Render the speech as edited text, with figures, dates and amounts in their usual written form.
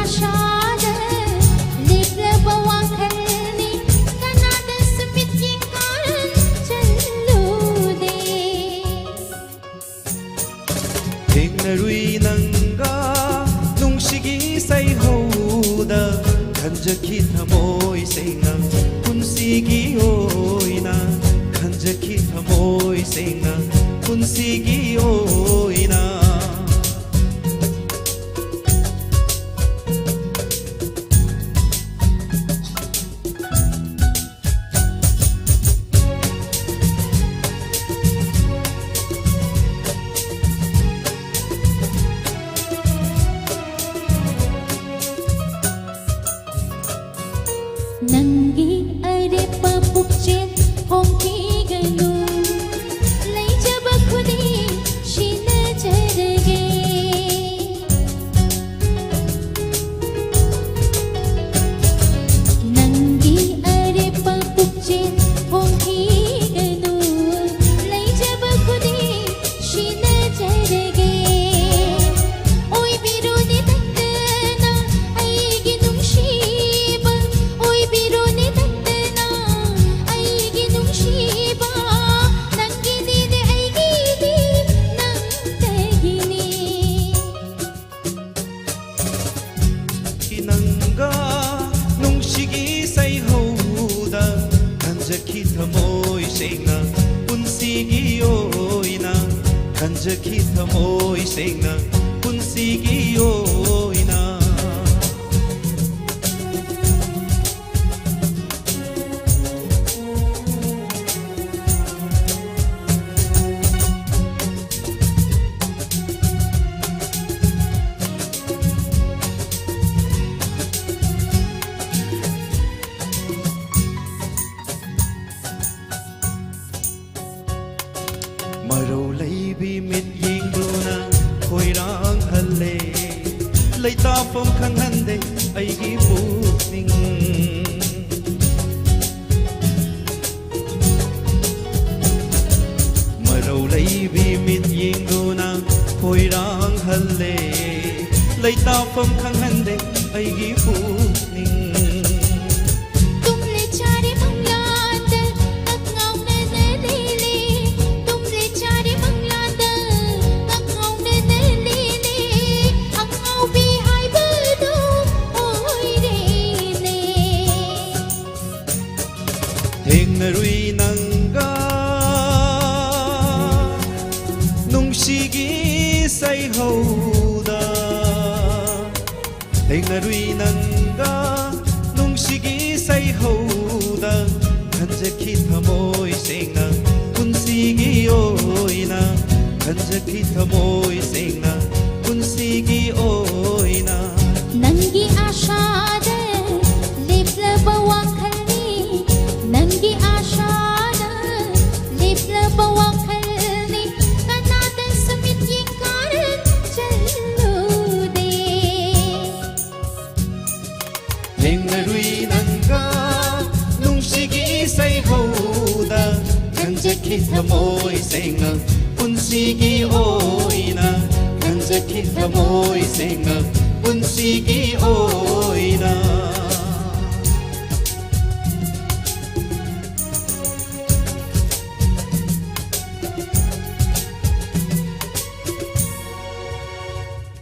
아샤드 립러버 왕칼니 까나드 스미팅 가른 젤루데 땡나루이 난가 농식이 사이호다 간적히 타모이 생나 분식이 오이나 간적히 타모이 생나 분식이 오이나 Nanggi arepa pukchet hongki ganu lay jab khudi shina jarge Nanggi arepa pukchet hongki ganu lay jab khudi shina jarge Oy biruni tattana aigi nungshiba Biruni tattana aigi nungshiba Nangginini aigidi nangtagini Kinanga nungsigi sayhoda 간적히 타모이 생나 분식이 오이나 간적히 타모이 생나 분식이 오이나 Marau leibi mit yingduna koirang halle leita pom khang hande aigi pukning Marau leibi mit yingduna koirang halle leita pom khang hande aigi pukning Tumle chare manglad akngau na nalili Tumle chare manglad akngau na nalili Akngau bihay bado oy rene 땡나루이 난가 농식이 사이호다 땡나루이 난가 농식이 사이호다 간적히 타모이 생나 분식이 오이나 간적히 타모이 생나 분식이 오이나 Nanggi asyada liplaba wakhalni Nanggi asyada liplaba wakhalni Kanadan samit yingkaran jallude 땡나루이 난가 농식이 사이호다 간적히 타모이 생각 분식이 오이나 간적히 타모이 생각 분식이 오이나